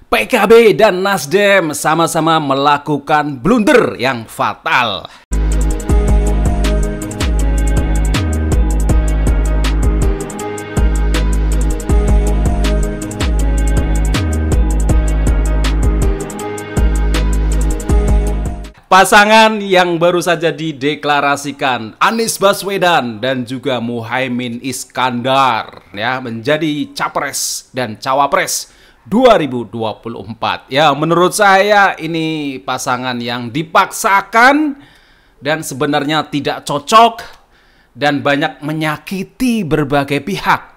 PKB dan Nasdem sama-sama melakukan blunder yang fatal. Pasangan yang baru saja dideklarasikan, Anies Baswedan dan juga Muhaimin Iskandar, ya, menjadi capres dan cawapres 2024. Ya, menurut saya ini pasangan yang dipaksakan dan sebenarnya tidak cocok dan banyak menyakiti berbagai pihak.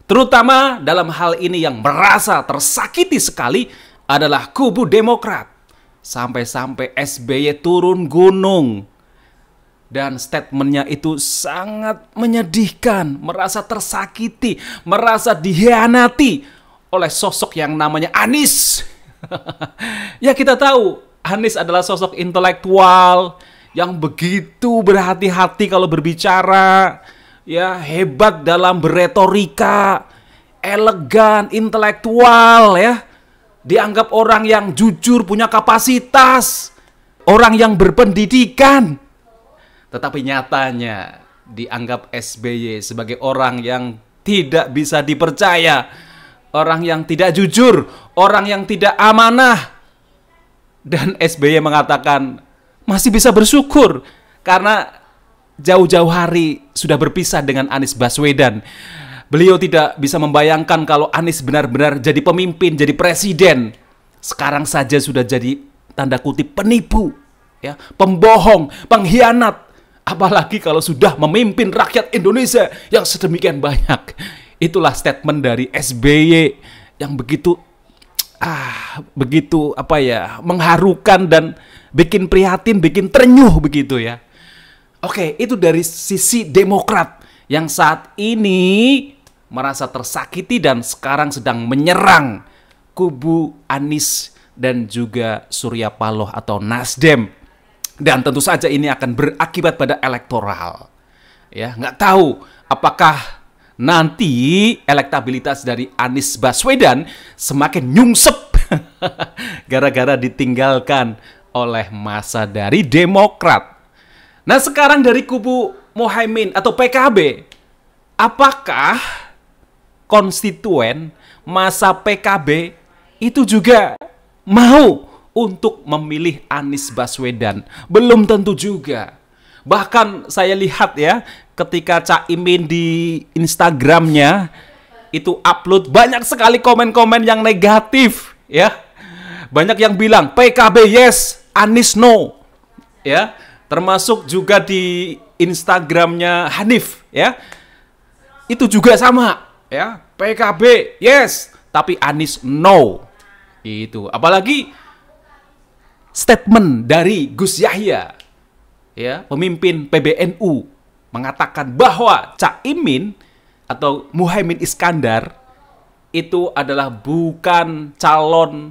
Terutama dalam hal ini yang merasa tersakiti sekali adalah kubu Demokrat. Sampai-sampai SBY turun gunung. Dan statementnya itu sangat menyedihkan, merasa tersakiti, merasa dikhianati oleh sosok yang namanya Anies. Ya, kita tahu Anies adalah sosok intelektual yang begitu berhati-hati kalau berbicara, ya, hebat dalam berretorika, elegan, intelektual, ya. Dianggap orang yang jujur, punya kapasitas, orang yang berpendidikan. Tetapi nyatanya dianggap SBY sebagai orang yang tidak bisa dipercaya, orang yang tidak jujur, orang yang tidak amanah. Dan SBY mengatakan masih bisa bersyukur karena jauh-jauh hari sudah berpisah dengan Anies Baswedan. Beliau tidak bisa membayangkan kalau Anies benar-benar jadi pemimpin, jadi presiden. Sekarang saja sudah jadi tanda kutip penipu, ya, pembohong, pengkhianat. Apalagi kalau sudah memimpin rakyat Indonesia yang sedemikian banyak. Itulah statement dari SBY yang begitu mengharukan dan bikin prihatin, bikin terenyuh begitu, ya. Oke, itu dari sisi Demokrat yang saat ini merasa tersakiti dan sekarang sedang menyerang kubu Anies dan juga Surya Paloh atau Nasdem. Dan tentu saja ini akan berakibat pada elektoral. Ya, nggak tahu apakah nanti elektabilitas dari Anies Baswedan semakin nyungsep gara-gara ditinggalkan oleh masa dari Demokrat. Nah, sekarang dari kubu Muhaimin atau PKB, apakah konstituen masa PKB itu juga mau untuk memilih Anies Baswedan? Belum tentu juga. Bahkan saya lihat, ya, ketika Caimin di Instagramnya itu upload banyak sekali komen-komen yang negatif, ya. Banyak yang bilang PKB yes, Anies no, ya. Termasuk juga di Instagramnya Hanif, ya. Itu juga sama, ya. PKB yes, tapi Anies no. Itu. Apalagi statement dari Gus Yahya, ya, pemimpin PBNU, mengatakan bahwa Caimin atau Muhaimin Iskandar itu adalah bukan calon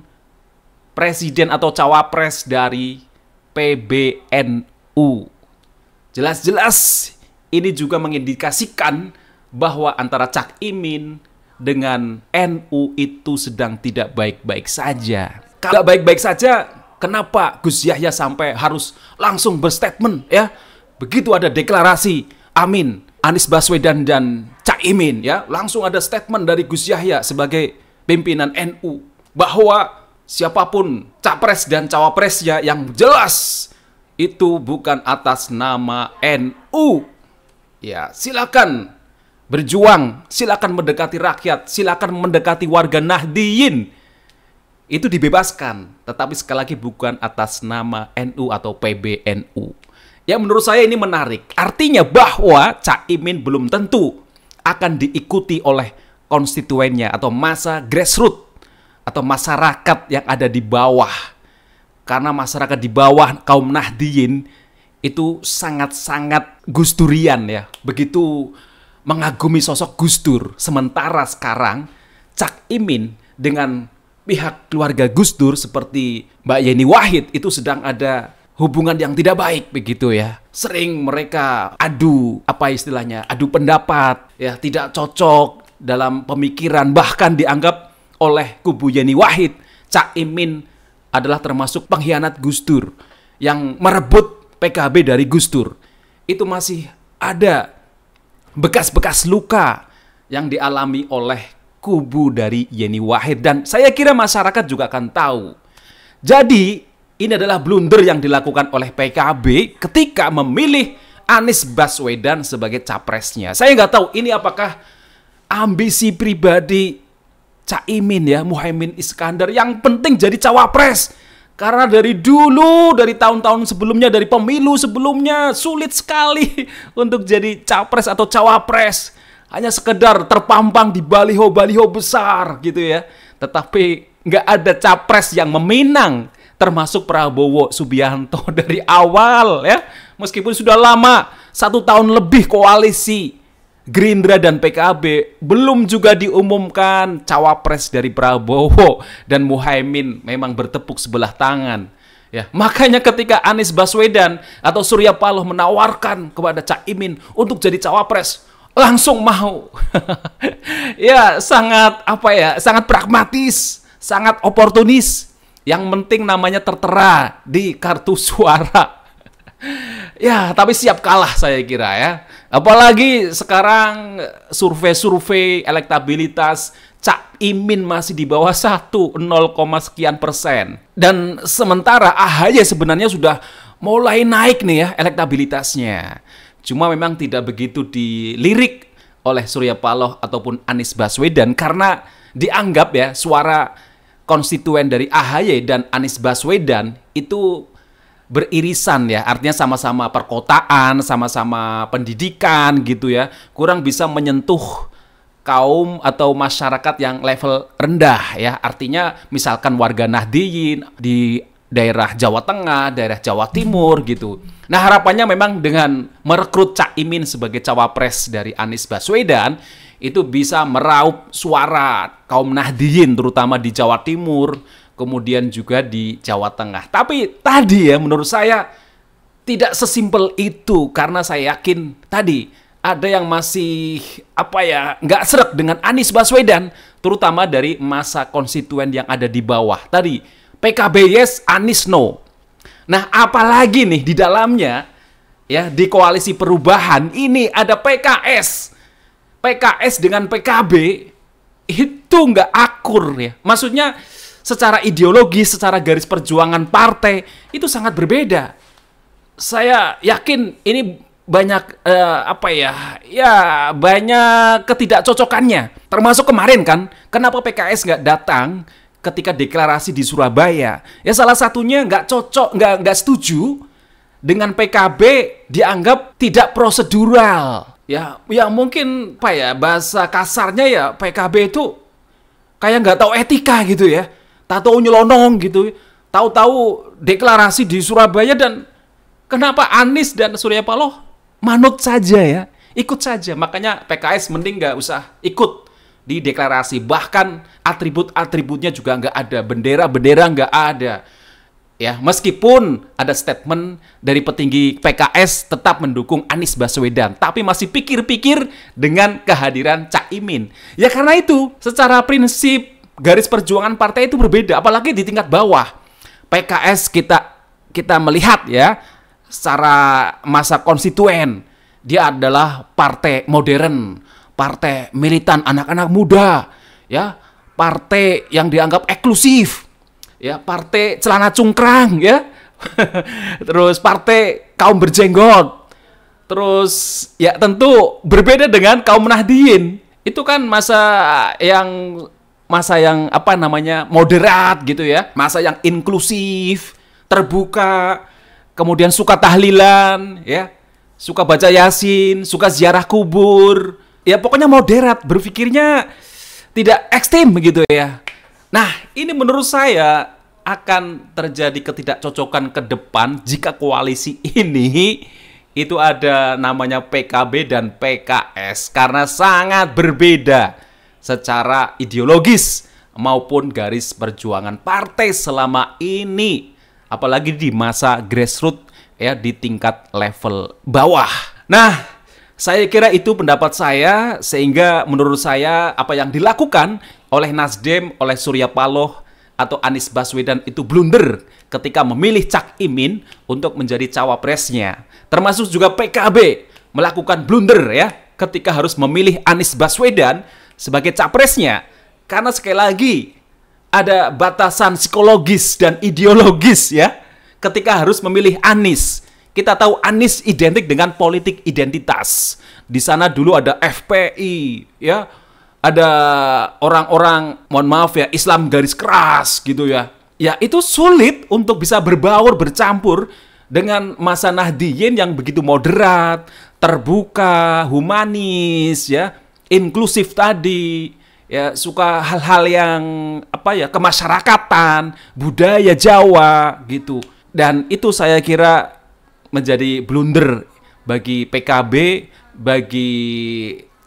presiden atau cawapres dari PBNU. Jelas-jelas ini juga mengindikasikan bahwa antara Caimin dengan NU itu sedang tidak baik-baik saja. Kalau baik-baik saja, kenapa Gus Yahya sampai harus langsung berstatement, ya? Begitu ada deklarasi Amin, Anies Baswedan dan Caimin, ya, langsung ada statement dari Gus Yahya sebagai pimpinan NU bahwa siapapun capres dan cawapresnya yang jelas itu bukan atas nama NU. Ya, silakan berjuang, silakan mendekati rakyat, silakan mendekati warga Nahdliyin. Itu dibebaskan, tetapi sekali lagi bukan atas nama NU atau PBNU. Ya, menurut saya ini menarik. Artinya bahwa Caimin belum tentu akan diikuti oleh konstituennya atau masa grassroots atau masyarakat yang ada di bawah. Karena masyarakat di bawah kaum Nahdliyin itu sangat-sangat Gusdurian, ya. Begitu mengagumi sosok Gus Dur. Sementara sekarang Caimin dengan pihak keluarga Gus Dur seperti Mbak Yeni Wahid itu sedang ada hubungan yang tidak baik begitu, ya. Sering mereka adu pendapat, ya, tidak cocok dalam pemikiran, bahkan dianggap oleh kubu Yeni Wahid Cak Imin adalah termasuk pengkhianat Gus Dur yang merebut PKB dari Gus Dur. Itu masih ada bekas-bekas luka yang dialami oleh kubu dari Yeni Wahid, dan saya kira masyarakat juga akan tahu. Jadi ini adalah blunder yang dilakukan oleh PKB ketika memilih Anies Baswedan sebagai capresnya. Saya nggak tahu ini apakah ambisi pribadi Cak Imin ya, Muhaimin Iskandar yang penting jadi cawapres. Karena dari dulu, dari tahun-tahun sebelumnya, dari pemilu sebelumnya sulit sekali untuk jadi capres atau cawapres. Hanya sekedar terpampang di baliho-baliho besar gitu ya. Tetapi nggak ada capres yang meminang, termasuk Prabowo Subianto dari awal ya. Meskipun sudah lama, 1 tahun lebih koalisi Gerindra dan PKB, belum juga diumumkan cawapres dari Prabowo dan Muhaimin memang bertepuk sebelah tangan. Ya, makanya ketika Anies Baswedan atau Surya Paloh menawarkan kepada Cak Imin untuk jadi cawapres, langsung mau. Ya, sangat pragmatis, sangat oportunis. Yang penting namanya tertera di kartu suara. Ya, tapi siap kalah saya kira ya. Apalagi sekarang survei-survei elektabilitas Cak Imin masih di bawah 1, 0, sekian persen. Dan sementara AHY sebenarnya sudah mulai naik nih ya elektabilitasnya. Cuma memang tidak begitu dilirik oleh Surya Paloh ataupun Anies Baswedan karena dianggap ya suara konstituen dari AHY dan Anies Baswedan itu beririsan ya, artinya sama-sama perkotaan, sama-sama pendidikan gitu ya, kurang bisa menyentuh kaum atau masyarakat yang level rendah ya, artinya misalkan warga Nahdliyin di daerah Jawa Tengah, daerah Jawa Timur gitu. Nah harapannya memang dengan merekrut Cak Imin sebagai cawapres dari Anies Baswedan itu bisa meraup suara kaum Nahdliyin terutama di Jawa Timur, kemudian juga di Jawa Tengah. Tapi tadi ya menurut saya tidak sesimpel itu karena saya yakin tadi ada yang masih nggak srek dengan Anies Baswedan, terutama dari masa konstituen yang ada di bawah. Tadi PKB yes, Anies no. Nah, apalagi nih di dalamnya ya di koalisi perubahan ini ada PKS. PKS dengan PKB itu nggak akur ya. Maksudnya secara ideologis, secara garis perjuangan partai itu sangat berbeda. Saya yakin ini banyak banyak ketidakcocokannya. Termasuk kemarin kan, kenapa PKS nggak datang ketika deklarasi di Surabaya? Ya salah satunya nggak cocok, nggak setuju dengan PKB dianggap tidak prosedural. Ya mungkin bahasa kasarnya ya PKB itu kayak nggak tahu etika gitu ya. Tahu nyelonong gitu, tahu-tahu deklarasi di Surabaya dan kenapa Anies dan Surya Paloh manut saja ya, ikut saja. Makanya PKS mending nggak usah ikut di deklarasi, bahkan atribut-atributnya juga nggak ada, bendera-bendera nggak ada. Ya, meskipun ada statement dari petinggi PKS tetap mendukung Anies Baswedan, tapi masih pikir-pikir dengan kehadiran Cak Imin. Ya karena itu, secara prinsip garis perjuangan partai itu berbeda, apalagi di tingkat bawah. PKS kita melihat ya, secara masa konstituen, dia adalah partai modern, partai militan anak-anak muda, ya, partai yang dianggap eksklusif, ya, partai celana cungkrang, ya, terus partai kaum berjenggot, terus ya tentu berbeda dengan kaum Nahdliyin. Itu kan masa yang moderat gitu ya, masa yang inklusif, terbuka, kemudian suka tahlilan, ya, suka baca Yasin, suka ziarah kubur, ya pokoknya moderat, berpikirnya tidak ekstrem begitu ya. Nah, ini menurut saya akan terjadi ketidakcocokan ke depan jika koalisi ini itu ada namanya PKB dan PKS karena sangat berbeda secara ideologis maupun garis perjuangan partai selama ini, apalagi di masa grassroots ya, di tingkat level bawah. Nah, saya kira itu pendapat saya, sehingga menurut saya apa yang dilakukan oleh Nasdem, oleh Surya Paloh atau Anies Baswedan itu blunder ketika memilih Cak Imin untuk menjadi cawapresnya. Termasuk juga PKB melakukan blunder ya ketika harus memilih Anies Baswedan sebagai capresnya. Karena sekali lagi ada batasan psikologis dan ideologis ya ketika harus memilih Anies. Kita tahu Anies identik dengan politik identitas. Di sana dulu ada FPI ya. Ada orang-orang, mohon maaf ya, Islam garis keras gitu ya. Ya itu sulit untuk bisa berbaur, bercampur dengan masa Nahdliyin yang begitu moderat, terbuka, humanis, ya, inklusif tadi, ya, suka hal-hal yang kemasyarakatan, budaya Jawa gitu. Dan itu saya kira menjadi blunder bagi PKB, bagi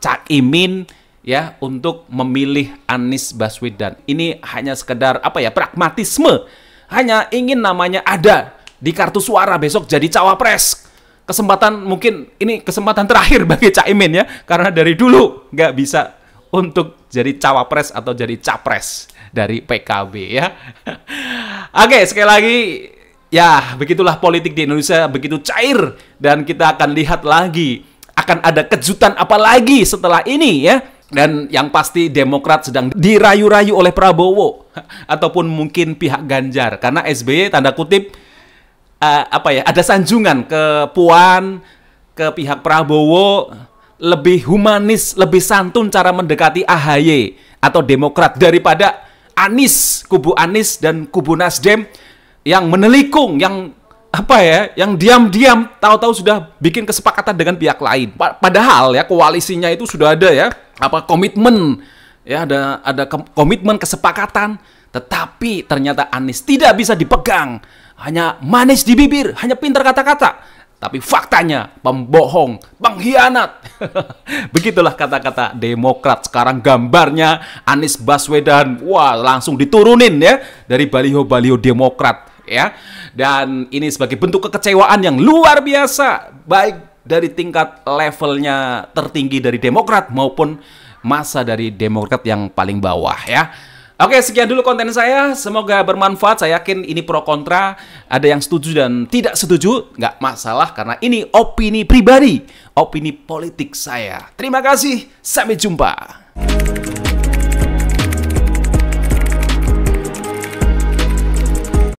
Cak Imin, ya, untuk memilih Anies Baswedan. Ini hanya sekedar pragmatisme, hanya ingin namanya ada di kartu suara besok jadi cawapres. Kesempatan, mungkin ini kesempatan terakhir bagi Cak Imin ya, karena dari dulu nggak bisa untuk jadi cawapres atau jadi capres dari PKB ya. Oke, sekali lagi ya, begitulah politik di Indonesia, begitu cair, dan kita akan lihat lagi akan ada kejutan apa lagi setelah ini ya. Dan yang pasti Demokrat sedang dirayu-rayu oleh Prabowo ataupun mungkin pihak Ganjar, karena SBY tanda kutip ada sanjungan ke Puan, ke pihak Prabowo, lebih humanis, lebih santun cara mendekati AHY atau Demokrat daripada Anies, kubu Anies dan kubu Nasdem yang menelikung, yang yang diam-diam tahu-tahu sudah bikin kesepakatan dengan pihak lain. Padahal ya koalisinya itu sudah ada ya komitmen, ya, ada komitmen kesepakatan, tetapi ternyata Anies tidak bisa dipegang, hanya manis di bibir, hanya pintar kata-kata, tapi faktanya pembohong, pengkhianat. Begitulah kata-kata Demokrat sekarang. Gambarnya Anies Baswedan, wah, langsung diturunin ya dari baliho-baliho Demokrat ya. Dan ini sebagai bentuk kekecewaan yang luar biasa, baik dari tingkat levelnya tertinggi dari Demokrat maupun masa dari Demokrat yang paling bawah ya. Oke, sekian dulu konten saya. Semoga bermanfaat. Saya yakin ini pro kontra, ada yang setuju dan tidak setuju, nggak masalah karena ini opini pribadi, opini politik saya. Terima kasih, sampai jumpa.